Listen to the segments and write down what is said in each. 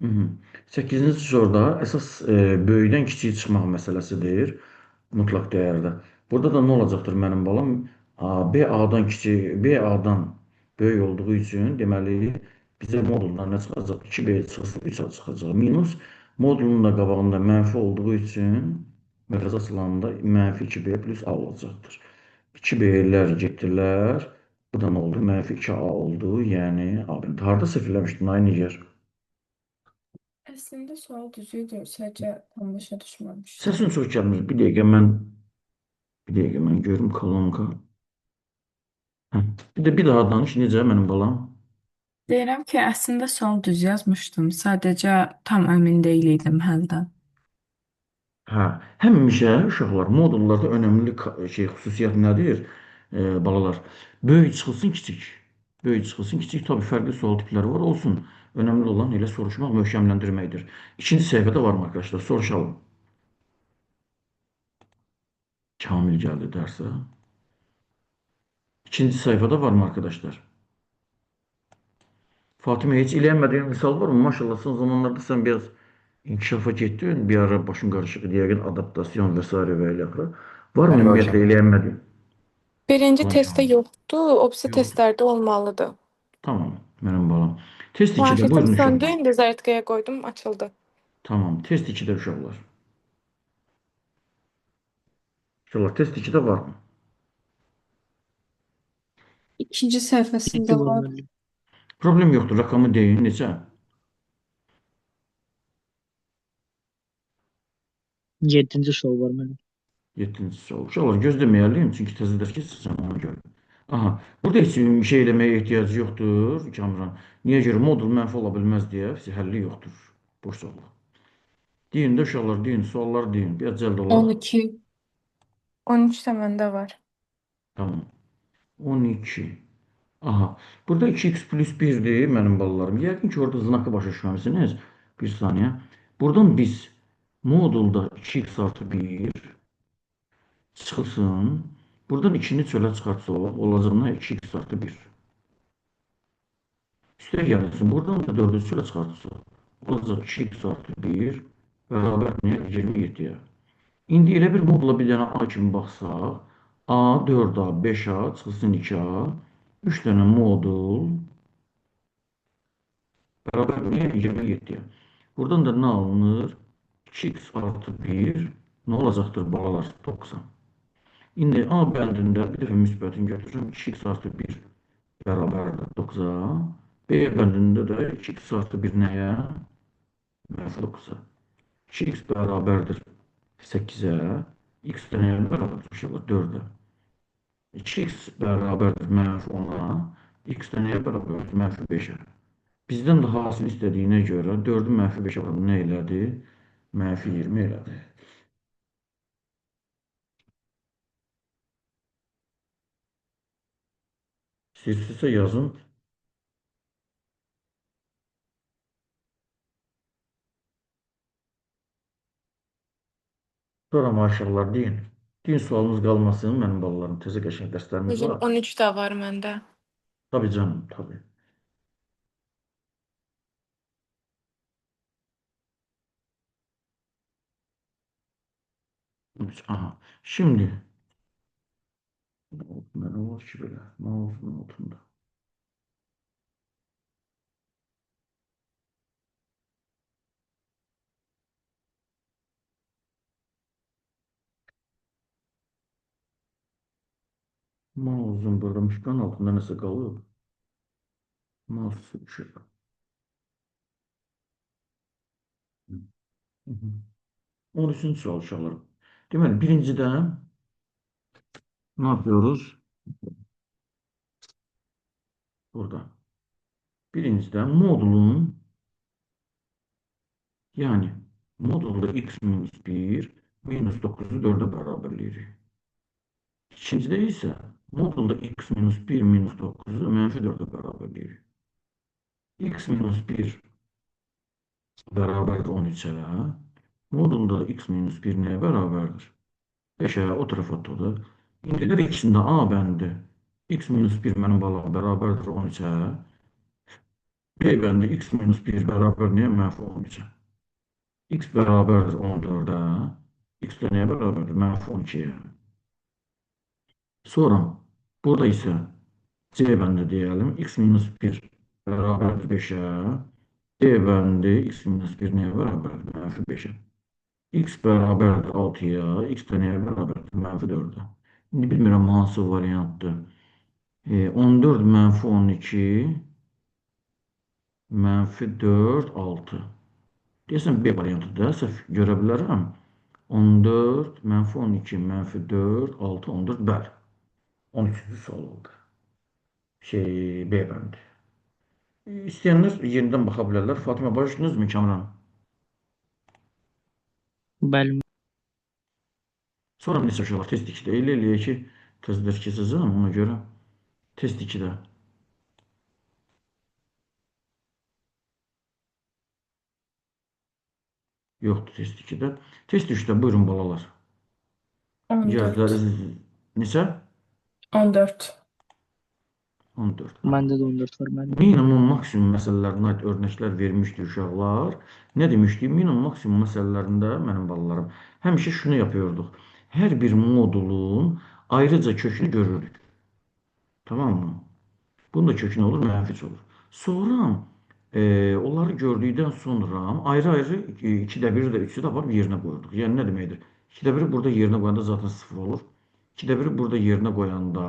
Mhm. 8-ci soruda əsas böyükdən kiçiyə çıxmaq məsələsidir. Mütləq dəyərdə. Burada da nə olacaqdır mənim balam? B A-dan kiçik, B A-dan böyük olduğu üçün deməli bizə moduldan nə çıxacaq? 2B çıxacaq, 3A çıxacaq. Minus modulun da qabağında mənfi olduğu üçün məqaz açılanda mənfi 2B plus A olacaqdır. 2B-lər getdilər. Bu da nə oldu? Mənfi 2A oldu. Yəni A. Harda sifirləmişdim? Ay Niger. Əslində sual düz idi, sadəcə tam başa düşməmişdim. Səsin çox gəlmir. Bir dəqiqə mən görüm kolonka. Hə. Bir daha danış necə mənim balam? Deyirəm ki, əslində sual düz yazmışdım, sadəcə tam əmin deyil idim həldən. Hə. Həmişə uşaqlar modullarda önəmli xüsusiyyət nədir? Balalar. Böyük çıxılsın kiçik. Böyük çıxılsın kiçik. Tabii fərqli sual tipləri var, olsun. Önəmli olan elə soruşmaq, möhkəmləndirməkdir. İkinci səhifədə var mı arkadaşlar? Soruşalım. Kamil gəldi dərsə. İkinci sayfada var mı arkadaşlar? Fatıma hiç ilgilenmediğin misal var mı? Maşallah son zamanlarda sen biraz inkişafa getdin. Bir ara başın karışık diye adaptasyon vesaire ve alakalı. Var mı Merhaba ümumiyyətlə hocam. ilgilenmediğin? Birinci Var testdə Kamil. yoxdur, o birisi Yok. testlərdə olmalıdır. Tamam. Benim balam. Test 2'de Müvafiqim buyurun söndü, uşaqlar. indi zərətqəyə qoydum, açıldı. Tamam. Test 2'de uşaqlar. Uşaqlar test 2'de var mı? İkinci səhifəsində İki var var. bende. Problem yoktur. Rakamı deyin. Neçə? 7. soru var bende. 7-ci sual. Uşaqlar gözləməyəliyim. Çünki təzə dərs keçirsən ona görə. Aha. Burada heç bir şey eləməyə ehtiyac yoxdur Kamran. Niyə görə? Modul mənfi ola bilməz deyə həlli yoxdur. Boş sual. Deyin də uşaqlar, deyin, sualları deyin. Biraz cəld olaq. 12. 13 də məndə var. Tamam. 12. Aha. Burada 2x plus 1'dir mənim balalarım. Yəqin ki, orada znakı başa düşməmisiniz. Bir saniyə. Buradan biz modulda 2x artı 1 çıxılsın. Buradan 2-ni çölə çıxartsaq, olacağına 2x artı 1. Üstə gəlsin. Buradan da 4-ü çölə çıxartsaq, olacaq 2x artı 1 bərabər nə? 27-yə. İndi elə bir modula bir dənə A kimi baxsaq, A 4A, 5A çıxılsın 2A, 3 dənə modul bərabər nə? 27-yə. Buradan da nə alınır? 2x artı 1 nə olacaqdır balalar? 90. İndi A bəndində bir dəfə müsbətini götürürəm. 2x artı 1 bərabərdir 9-a. B bəndində də 2x artı 1 nəyə? Mənfi 9-a. 2x bərabərdir 8-ə. X də nəyə bərabərdir? İnşallah 4-ə. 2x bərabərdir mənfi 10-a. X də nəyə bərabərdir? Mənfi 5-ə. Bizdən də hasil istədiyinə görə 4-ü mənfi 5-ə vurdu. Nə elədi? Mənfi 20 elədi. İstəyirsinizsə yazın. Sonra maşallah deyin. Deyin sualınız qalmasın mənim balalarım. Təzə qəşəng dərslərimiz Hocam var. 13 də var məndə. Tabii canım, tabii. Aha. Şimdi ben o var ki belə mouse'un altında. Mouse'un burada müşkanın altında nəsə qalıb. Mouse şey. 13-cü sual uşaqlarım. Deməli, birincidən ne yapıyoruz? Burada. Birinciden modulun yani modulda x minus 1 minus 9'u 4'e beraberliği. İkincide ise modulda x minus 1 minus 9'u menfi 4'e beraberliği. X minus 1 beraberdir 13'e. Modulda x minus 1 neye beraberdir? 5'e o tarafa atılır. İndi de ikisinde A bəndi. X minus 1 mənim balam beraberdir 13'e. B bəndi x minus 1 bərabər nəyə? Mənfi 12. X bərabərdir 14-ə. X də nəyə bərabərdir? Mənfi 12-yə. Sonra burada isə C bəndi deyəlim. X minus 1 bərabərdir 5-ə. D bəndi x minus 1 nəyə bərabərdir? Mənfi 5-ə. X bərabərdir 6-ya. X də nəyə bərabərdir? Mənfi 4-ə. İndi bilmirəm hansı variantdır. 14 mənfi 12 mənfi 4, 6. Deyəsən B variantıdır. Səhv görə bilərəm. 14 mənfi 12 mənfi 4, 6, 14, bəli. 13-cü sual oldu. B bəndi. İstəyənlər yenidən baxa bilərlər. Fatimə, başladınızmı Kamran? Bəli. Sonra neçə şey var? Test 2-də. Elə eləyək ki, tezlər keçəcəm ona görə. Test 2-də. Yoxdur test 2-də. Test 3-də buyurun balalar. 14. Gəldilər. Neçə? 14. 14. Məndə də 14 var müəllim. Minimum, maksimum məsələlərinə aid örnəklər vermişdi uşaqlar. Nə demişdik? Minimum, maksimum məsələlərində mənim balalarım həmişə şunu yapıyorduk. Hər bir modulun ayrıca kökünü görürdük. Tamam mı? Bunun da kökü nə olur? Mənfi olur. Sonra onları gördükdən sonra ayrı-ayrı 2-də 1 də 3-ü də aparıb yerinə qoyurduq. Yəni nə deməkdir? 2-də 1-i burada yerinə qoyanda zaten 0 olur. 2-də 1-i burada yerinə qoyanda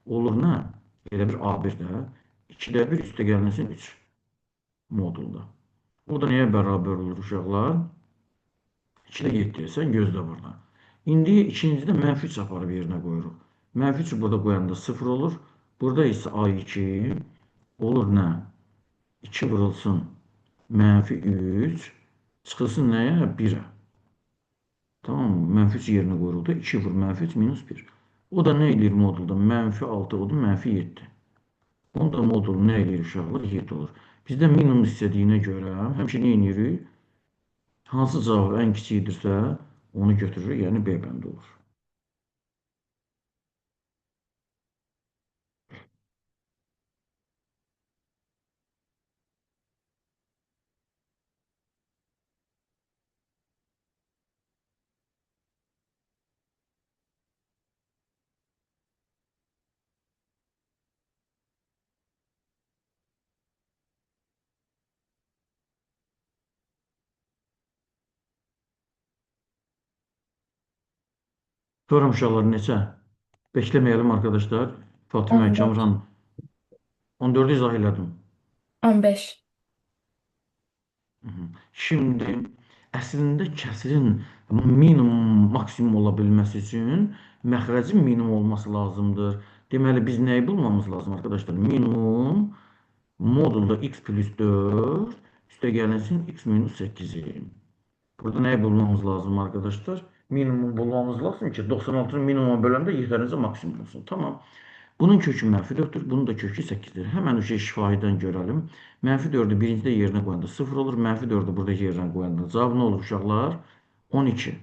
olur nə? Elə bir A1-də 2-də 1 üstə gəlinsin 3 modulda. O da nəyə bərabər olur uşaqlar? 2-də 7. Sən gözlə burada. İndi ikincidə mənfi 3 aparıb yerinə qoyuruq. Mənfi 3 burada qoyanda 0 olur. Burada isə A2 olur nə? 2 vurulsun mənfi 3 çıxılsın nəyə? 1-ə. Tamam mı? Mənfi 3 yerinə qoyuruq da 2 vur mənfi 3 minus 1. O da nə edir modulda? Mənfi 6 oldu, mənfi 7. Onda modul nə edir uşaqlar? 7 olur. Bizdə minimum istədiyinə görə həmişə nə edirik? Hansı cavab ən kiçikdirsə onu götürürük, yəni B bəndi olur. Sonra uşaqlar neçə? Bekləməyəlim arkadaşlar. Fatimə, 14. Kamran 14'ü izah elədim. 15. Şimdi əslində kəsirin minimum, maksimum ola bilməsi üçün məxrəcin minimum olması lazımdır. Deməli, biz nəyi bulmamız lazım arkadaşlar? Minimum modulda x plus 4 üstə gəlinsin x minus 8'i. Burada nəyi bulmamız lazım arkadaşlar? Minimum bulmamız lazım ki 96'nın minimuma böləndə yetərincə maksimum olsun. Tamam. Bunun kökü mənfi 4'dür. Bunun da kökü 8'dir. Hemen o şey şifahidən görelim. Mənfi 4'ü birincidə yerinə qoyanda 0 olur. Mənfi 4'ü burada yerinə qoyanda cavab nə olur uşaqlar? 12.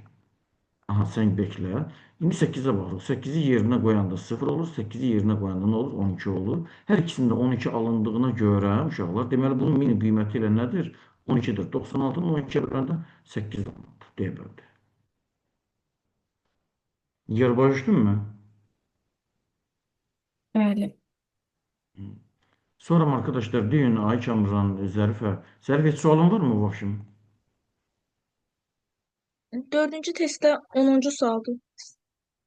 Aha, sən beklə. İndi 8'ə baxırıq. 8'i yerinə qoyanda 0 olur. 8'i yerinə qoyanda nə olur? 12 olur. Hər ikisində 12 alındığına görə uşaqlar, deməli bunun mini qiyməti ilə nədir? 12'dir. 96'nın 12'ye böləndə 8 alınır. Deyə böldü. Yer başladın mı? Bəli. Sonra arkadaşlar deyin Ay Kamran, Zərifə. Zərifə heç sualın var mı vəbşim? Dördüncü testdə 10-cu sualdır.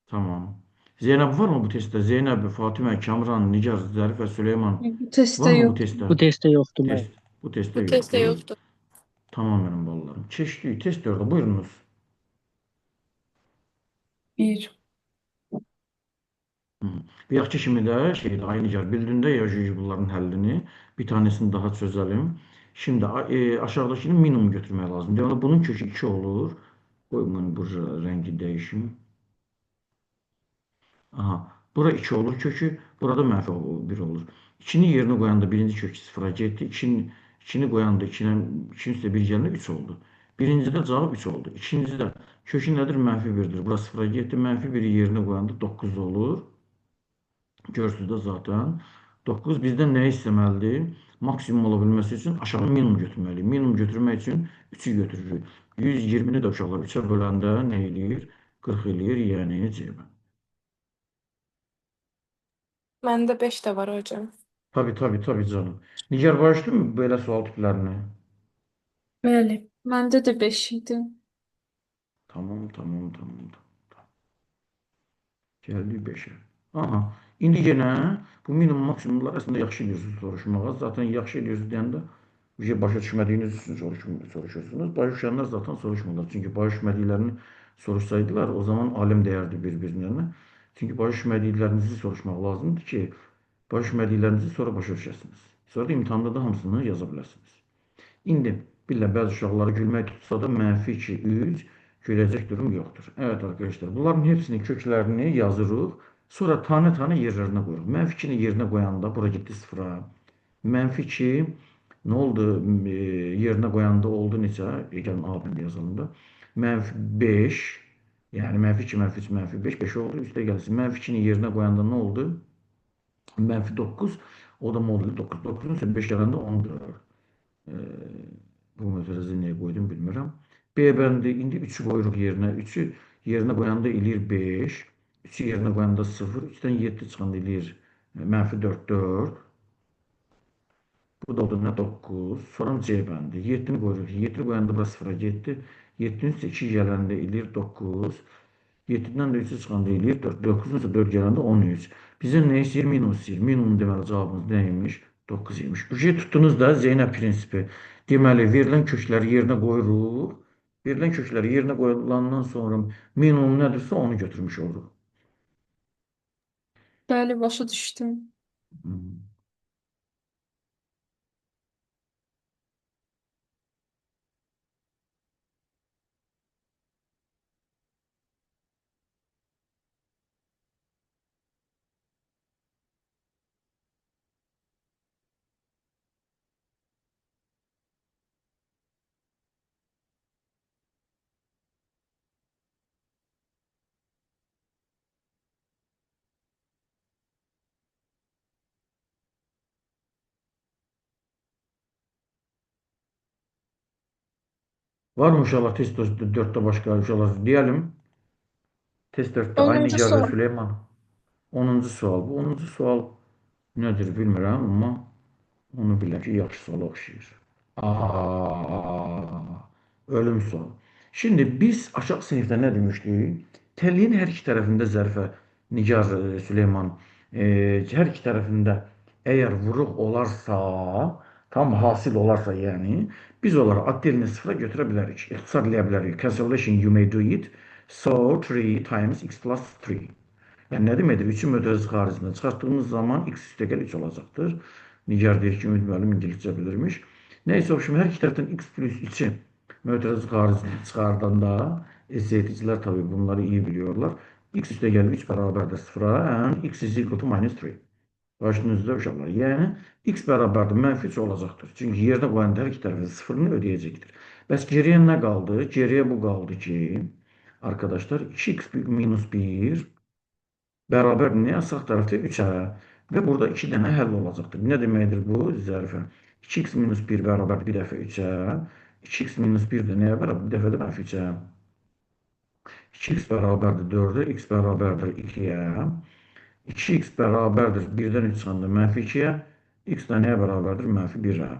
Tamam. Zeynep var mı bu testte? Zeynep, Fatıma, Kamran, Nigar, Zərifə, Süleyman Bu testdə var mı bu yox. testte? Bu testdə yoxdur müəllim. Test. Bu testte Bu testdə yoktu. yoxdur. Tamam benim balalarım. Keçdik. Test 4'e buyurunuz. 1. Bir yaxşı kimi də şeydə Ay Nigar bildiyində yazıyıcı bunların həllini. Bir tanesini daha çözelim. Şimdi aşağıdakini minimum götürmək lazım. Deməli bunun kökü 2 olur. Qoy bunu bu rəngi dəyişim. Aha. Bura 2 olur kökü. Burada mənfi 1 olur. 2'ni yerine koyanda birinci kök 0'a getdi. 2'ni koyanda 2'nin üstə 1 gəlində 3 oldu. Birincidə cavab 3 oldu. İkincidə kökü nədir? Mənfi 1'dir. Bura 0'a getdi. Mənfi 1'i yerine koyanda 9 olur. Görsünüz də zaten 9 bizdən nə istəməlidir? Maksimum ola bilməsi üçün aşağı minimum götürməliyik. Minimum götürmək üçün 3-ü götürürük. 120-ni də uşaqlar 3-ə böləndə nə eləyir? 40 eləyir, yəni cəbə. Məndə 5 də var hocam. Tabii canım. Nigar başladın mı belə sual tiplərini? Bəli. Məndə də 5 idi. Tamam. Gəldik 5-ə. Aha. İndi yenə bu minimum maksimumlar əslində yaxşı edirsiniz soruşmağa. Zaten yaxşı edirsiniz deyəndə başa düşmədiyiniz üçün soruşursunuz. Başa düşənlər zaten soruşmurlar. Çünki başa düşmədiklərini soruşsaydılar, o zaman alim deyərdi bir-birinə. Çünki başa düşmədiklərinizi soruşmaq lazımdır ki, başa düşmədiklərinizi sonra başa düşəsiniz. Sonra da imtahanda da hamısını yaza bilərsiniz. İndi billah bəzi uşaqları gülmək tutsa da -2, 3 güləcək durum yoxdur. Evet arkadaşlar, bunların hepsinin köklərini yazırıq. Sonra tane yerlərinə qoyuruq. -2-ni yerinə qoyanda bura getdi sıfıra. -2 nə oldu? Yerinə qoyanda oldu neçə? Gəlin A bəndə yazalım da. -5, yəni -2, -3, -5, 5 oldu. Üstə gəlsin. -2-ni yerinə qoyanda nə oldu? -9, o da modulu 9. 9-un üstə 5 gələndə 14. Bu məsələsi niyə qoydum bilmirəm. B bəndi indi 3-ü qoyuruq yerinə. 3-ü yerinə qoyanda eləyir 5. 3-ü yerinə qoyanda 0. 3-dən 7 çıxanda eləyir -4, 4. Bu da oldu nə 9. Sonra C bəndi. 7-ni qoyuruq. 7-ni qoyanda bura 0-a getdi. 7-nin üstə 2 gələndə eləyir 9. 7-dən də 3-ü çıxanda eləyir 4. 9-un üstə 4 gələndə 13. Bizə nə istəyir? Minimum istəyir. Minimum deməli cavabımız nəymiş? 9 imiş. Bu şey tutdunuz da Zeynəb prinsipi. Deməli, verilən kökləri yerinə qoyuruq. Verilən kökləri yerinə qoyulandan sonra minimum nədirsə onu götürmüş oluruq. Bəli, başa düşdüm. Var mı uşaqlar test 4'te başqa uşaqlar deyəlim? Test 4'te Ay 10-cu Nigar və sual. Süleyman. 10-cu sual. Bu 10-cu sual nədir bilmirəm, amma onu bilək ki, yaxşı suala oxşayır. Ölüm sualı. Şimdi biz aşağı sınıfta nə demişdik? Təlliyin hər iki tərəfində zərfə Nigar, Süleyman, hər iki tərəfində əgər vuruq olarsa, tam hasil olarsa yəni, biz onları addelini sıfıra götürə bilərik. İxtisarlaya bilərik. Cancellation you may do it. So 3 times x plus 3. Yəni nə deməkdir? 3-ü mötərizə xaricində çıxartdığımız zaman x üstəgəl 3 olacaqdır. Nigar deyir ki, Ümid müəllim İngiliscə bilirmiş. Neyse, şimdi hər iki tərəfdən x plus 3-i mötərizə xaricində çıxardanda, SAT'çilər tabii bunları iyi biliyorlar. X üstəgəl 3 bərabərdir 0-a and x is equal to minus 3. Başınızda uşaqlar. Yəni x bərabərdir -3 olacaqdır. Çünki yerdə qoyanda hər iki tərəfin sıfırını ödəyəcəkdir. Bəs geriyə nə qaldı? Geriyə bu qaldı ki, arkadaşlar 2x minus 1 bərabər nə? Sağ tərəfdə 3-ə və burada 2 dənə həll olacaqdır. Nə deməkdir bu? Zərfə. 2x minus 1 bərabər bir dəfə 3-ə. 2x minus 1 də nəyə bərabər? Bir dəfə də -3-ə. 2x bərabərdir 4-ə. X bərabərdir 2-yə. 2x bərabərdir 1-dən 3 çıxanda -2-yə. X də nəyə bərabərdir? -1-ə.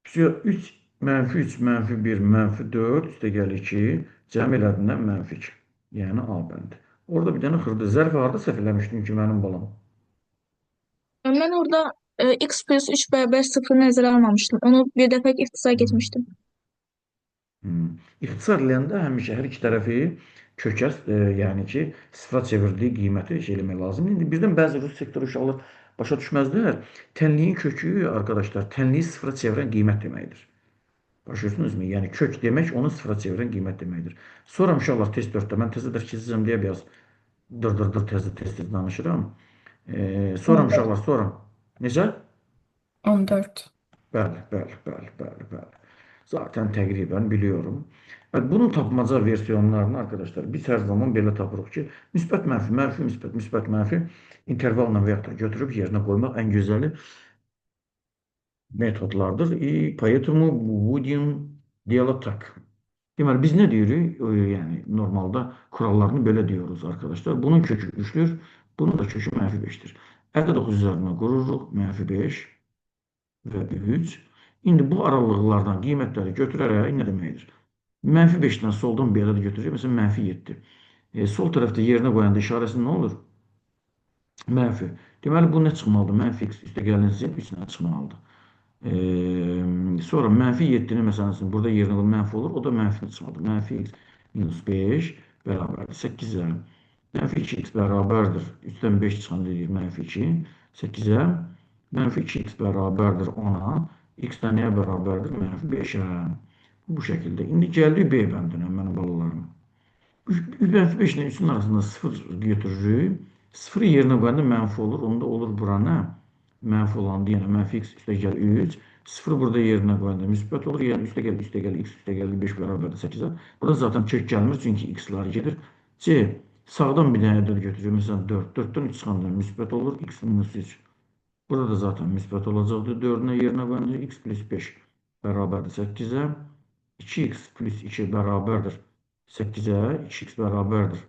3, -3, -1, -4 üstə gəlir 2. Cəm elədindən -2. Yəni A bəndi. Orada bir dənə xırda zərf harda səhv eləmişdim ki, mənim balam. Mən orada x plus 3 bərabər 0 nəzərə almamışdım. Onu bir dəfə ixtisar getmişdim. İxtisar eləyəndə həmişə hər iki tərəfi kökə, yəni ki, sıfıra çevirdiyi qiyməti şey eləmək lazımdır. İndi birdən bəzi rus sektoru uşaqlar başa düşməzlər. Tənliyin kökü, arkadaşlar, tənliyi sıfıra çevirən qiymət deməkdir. Başlayırsınızmı? Yəni kök demək onu sıfıra çevirən qiymət deməkdir. Sonra uşaqlar test 4-də mən təzə dərs keçəcəm deyə biraz dır tez danışıram. Sonra uşaqlar, sonra. Necə? 14. Bəli. Zaten təqribən biliyorum. Bunun tapmaca versiyonlarını arkadaşlar biz hər zaman belə tapırıq ki, müsbət mənfi, mənfi müsbət, müsbət mənfi intervalla və yaxud da götürüb yerinə qoymaq ən gözəli metodlardır. Поэтому будем делать так. Deməli, biz nə deyirik? Yəni, normalda kurallarını belə diyoruz arkadaşlar. Bunun kökü 3'tür, bunun da kökü mənfi 5'tir. 59 üzərinə qururuq, mənfi 5 və 3. İndi bu aralıqlardan qiymətləri götürərək nə deməkdir? Mənfi 5'dən soldan bir ədəd götürəcək. Məsələn, mənfi 7. Sol tərəfdə yerinə qoyanda işarəsi nə olur? Mənfi. Deməli, bu nə çıxmalıdır? Mənfi x üstə gəlinsin 3 ilə çıxmalıdır. Sonra mənfi 7'ni məsələn burada yerinə qoyun mənfi olur. O da mənfi çıxmalıdır. Mənfi x minus 5 bərabərdir 8'ə. Mənfi 2x bərabərdir. 3'dən 5 çıxanda deyir mənfi 2. 8'ə. Mənfi 2x bərabərdir 10'a. X də nəyə bərabərdir? Mənfi 5'ə. Bu şəkildə. İndi gəldik B bəndinə mənim balalarım. 5 ile 3'ün arasında 0 götürürük. 0'ı yerine qoyanda mənfi olur. Onda olur bura nə? Mənfi olandı. Yəni mənfi x üstə gəl 3. 0 burada yerinə qoyanda müsbət olur. Yəni üstə gəl x üstə gəl 5 bərabərdir 8'ə. Burada zaten kök gəlmir çünki x-lar gedir. C. Sağdan bir dənə ədəd götürür. Məsələn 4. 4'dən 3 çıxanda müsbət olur. X minus 3. Burada da zaten müsbət olacaqdır. 4'ünə yerinə qoyanda x plus 5 bərabərdir 8'ə. 2x plus 2 bərabərdir 8'ə. 2x bərabərdir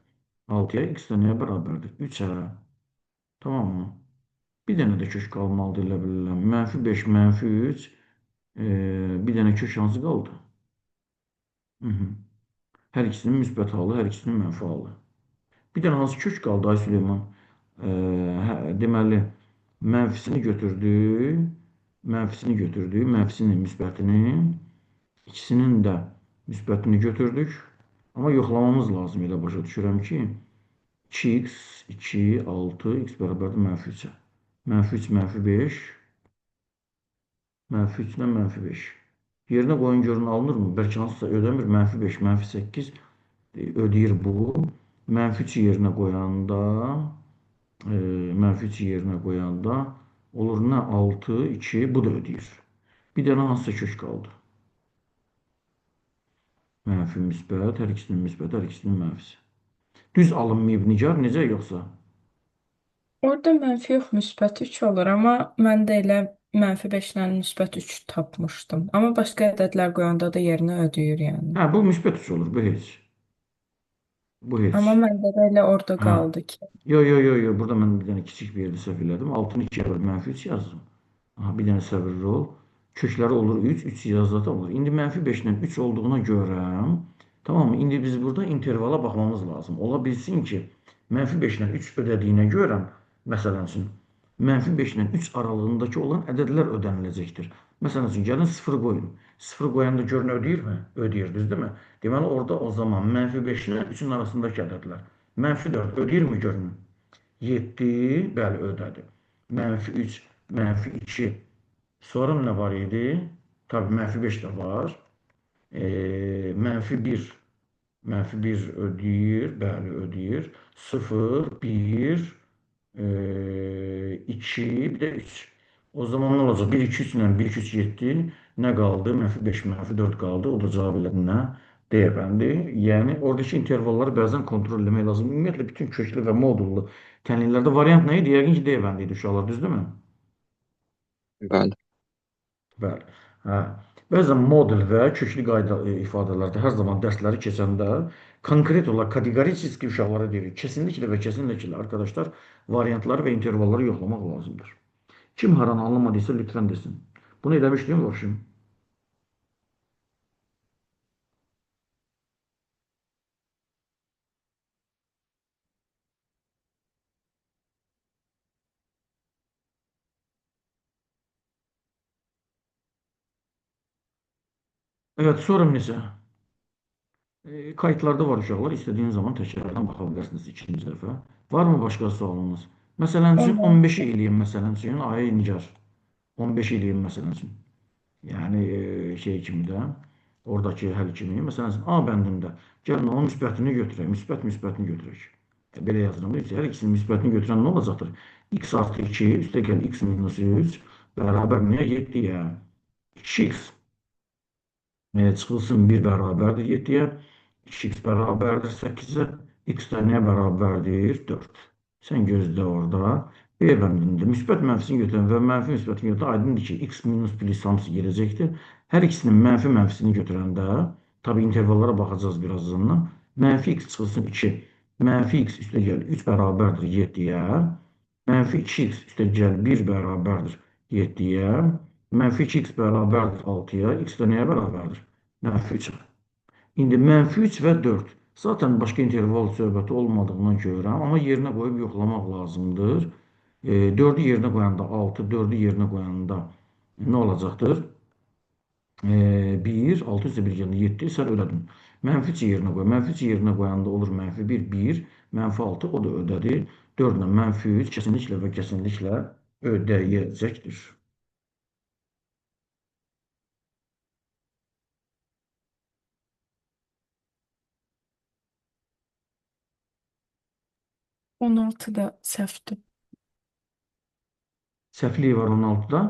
6'ya. X də nəyə bərabərdir? 3'ə. Tamam mı? Bir dənə də kök qalmalıdır elə bilirəm. Mənfi 5, mənfi 3. Bir dənə kök hansı qaldı? Hər ikisinin müsbət halı, hər ikisinin mənfi halı. Bir dənə hansı kök qaldı ay Süleyman? Deməli, mənfisini götürdük. Mənfisini götürdük. Mənfisinin müsbətini. İkisinin də müsbətini götürdük. Amma yoxlamamız lazım. Elə başa düşürəm ki 2x, 2, 6, x bərabərdir mənfi 3'ə. Mənfi 3, mənfi 5. Mənfi 3 ilə mənfi 5. Yerinə qoyun görün alınırmı? Bəlkə hansısa ödəmir. Mənfi 5, mənfi 8 ödəyir bu. Mənfi 3 yerinə qoyanda mənfi 3 yerinə qoyanda olur nə? 6, 2 bu da ödəyir. Bir dənə hansısa kök qaldı. Mənfi müsbət, hər ikisinin müsbət, hər ikisinin mənfisi. Düz alınmayıb Nigar, necə yoxsa? Orada mənfi yox, müsbət 3 olur, amma mən də elə mənfi 5 ilə müsbət 3 tapmışdım. Amma başqa ədədlər qoyanda da yerinə ödəyir yəni. Hə, bu müsbət 3 olur, bu heç. Bu heç. Amma məndə də elə orada Hə. qaldı ki. Yo. Burada mən bir dənə kiçik bir yerdə səhv elədim. 6'nı 2'yə bölüb mənfi 3 yazdım. Aha, bir dənə səbirli ol. Kökləri olur 3, 3 yazda olur. İndi mənfi 5 ilə 3 olduğuna görə, tamam mı? İndi biz burada intervala baxmamız lazım. Ola bilsin ki, mənfi 5 ilə 3 ödədiyinə görə, məsələn üçün, mənfi 5 ilə 3 aralığındakı olan ədədlər ödəniləcəkdir. Məsələn üçün, gəlin 0 qoyun. 0 qoyanda görün ödəyirmi? Ödəyir, düzdürmü? Deməli, orada o zaman mənfi 5 ilə 3'ün arasındakı ədədlər. Mənfi 4 ödəyirmi görün? 7, bəli, ödədi. Mənfi 3, mənfi 2. Sonra nə var idi? Tabii mənfi 5 də var. Mənfi 1. Mənfi 1 ödəyir. Bəli, ödəyir. 0, 1, 2, bir də 3. O zaman nə olacaq? 1, 2, 3 ilə 1, 2, 3, 7. Nə qaldı? Mənfi 5, mənfi 4 qaldı. O da cavab elədi nə? D bəndi. Yəni, oradakı intervalları bəzən kontrol etmək lazım. Ümumiyyətlə, bütün köklü və modullu tənliklərdə variant nə idi? Yəqin ki, D bəndi idi uşaqlar, düzdürmü? Bəli. Bəli. Hə. Bəzən model və köklü qayda ifadələrdə hər zaman dərsləri keçəndə konkret olaraq kateqorik uşaqlara deyirik. Kesinliklə və kesinliklə arkadaşlar variantları və intervalları yoxlamaq lazımdır. Kim haranı anlamadıysa lütfen desin. Bunu eləmişdim vəbşim. Evet, sorum necə? Kayıtlarda var uşaqlar. İstədiyiniz zaman təkrardan baxa bilərsiniz ikinci dəfə. Varmı başqa sualınız? Məsələn üçün 15 eləyim məsələn üçün. Ay Nigar. 15 eləyim məsələn üçün. Yəni şey kimi də. Oradakı həll kimi. Məsələn üçün A bəndində. Gəlin onun müsbətini götürək. Müsbətini götürək. Belə yazıram. Hər ikisinin müsbətini götürən nə olacaqdır? X artı 2 üstə gəl x minus 3 bərabər nəyə 7-yə? 2x. Çıxılsın 1 bərabərdir 7-yə, 2x bərabərdir 8-ə, x də nəyə bərabərdir? 4. Sən gözlə orada. B bəndində müsbət mənfisini götürən və mənfi müsbətini götürən aydındır ki, x minus plus hamısı gedəcəkdir. Hər ikisinin mənfi mənfisini götürəndə, tabi intervallara baxacağız birazdan. Mənfi x çıxılsın 2, mənfi x üstə gəl 3 bərabərdir 7-yə, mənfi 2x üstə gəl 1 bərabərdir 7-yə, mənfi 2x bərabərdir 6-ya, x də nəyə bərabərdir? Mənfi 3-ə. İndi mənfi 3 və 4. Zaten başqa interval söhbəti olmadığına görə, amma yerinə qoyub yoxlamaq lazımdır. 4-ü yerinə qoyanda 6, 4-ü yerinə qoyanda nə olacaqdır? 1, 6 üstə 1 gəldi 7, sən ödədin. Mənfi 3 yerinə qoy. Mənfi 3 yerinə qoyanda olur mənfi 1, 1, mənfi 6, o da ödədi. 4 ilə mənfi 3 kəsinliklə və kəsinliklə ödəyəcəkdir. On altı da səhvdir. Səhvliyi var 16-da.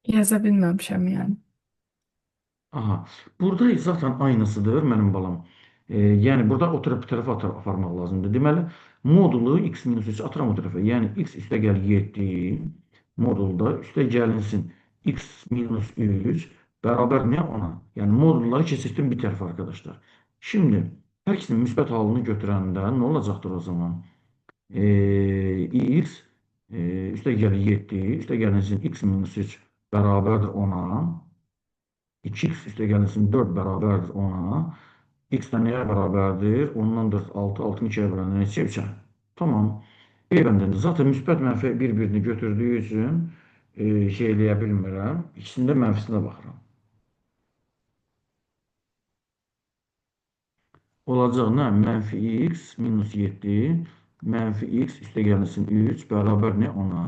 Yaza bilməmişəm yəni. Aha. Burada zaten aynısıdır mənim balam. Yəni burada o tərəf bu tərəfə aparmaq lazımdır. Deməli, modulu x minus 3 atıram o tərəfə. Yəni x üstə gəl 7 modulda üstə gəlinsin x minus 3 bərabər nə ona? Yəni modulları keçirtdim bir tərəfə arkadaşlar. Şimdi hər ikisinin müsbət halını götürəndə nə olacaqdır o zaman? X üstə gəl 7 üstə gəlinsin x minus 3 bərabərdir 10-a. 2x üstə gəlinsin 4 bərabərdir 10-a. X də nəyə bərabərdir? 10-dan 4, 6, 6-nı 2-yə böləndə neçə 3-ə? Tamam. B bəndində zaten müsbət mənfi bir-birini götürdüyü üçün şey eləyə bilmirəm. İkisində mənfisinə baxıram. Olacaq nə? Mənfi x minus 7, mənfi x üstə gəlinsin 3 bərabər nə 10-a?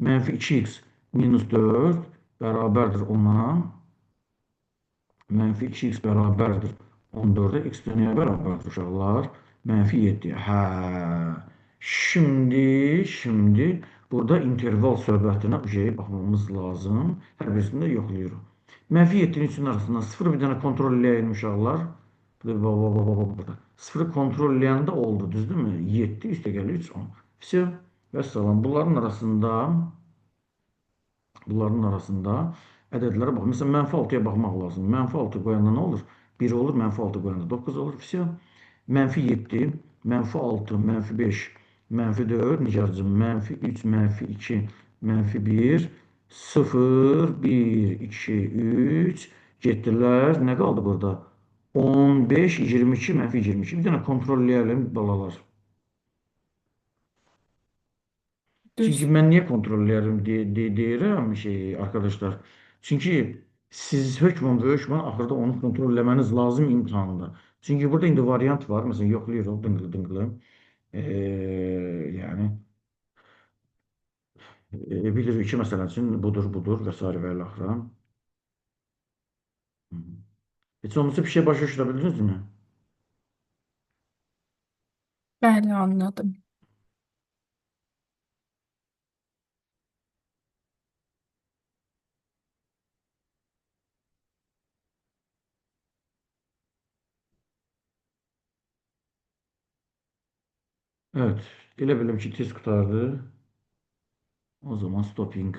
Mənfi 2x minus 4 bərabərdir 10-a. Mənfi 2x bərabərdir 14-ə, x də nəyə bərabərdir uşaqlar? Mənfi 7. Hə. Şimdi burada interval söhbətinə baxmamız lazım. Hər birisində yoxlayırıq. Mənfi 7-nin üçün arasından 0 bir dənə kontrol eləyəlim uşaqlar. Burada. 0-ı kontrol eləyəndə oldu, düzdürmü? 7 üstə gəlir 3, 10. Все. Və salam. Bunların arasında ədədlərə bax. Məsələn, mənfi 6-ya baxmaq lazım. Mənfi 6 qoyanda nə olur? 1 olur, mənfi 6 qoyanda 9 olur. Все. Mənfi 7, mənfi 6, mənfi 5, mənfi 4, Nigarcığım, mənfi 3, mənfi 2, mənfi 1, 0, 1, 2, 3, getdilər. Nə qaldı burada? 15, 22, mənfi 22. Bir dənə kontrol eləyəlim balalar. Çünki Düz. mən niyə kontrol eləyərəm deyirəm arkadaşlar. Çünki siz hökmən axırda onu kontrol eləməniz lazım imtahanda. Çünki burada indi variant var. Məsələn, yoxlayırıq dıngılı. Yəni bilirik ki, məsəl üçün budur və s. və ilə axıra. Heç olmasa bir şey başa düşə bildinizmi? Bəli, anladım. Evet. Elə biləm ki, tez qurtardı. O zaman stopping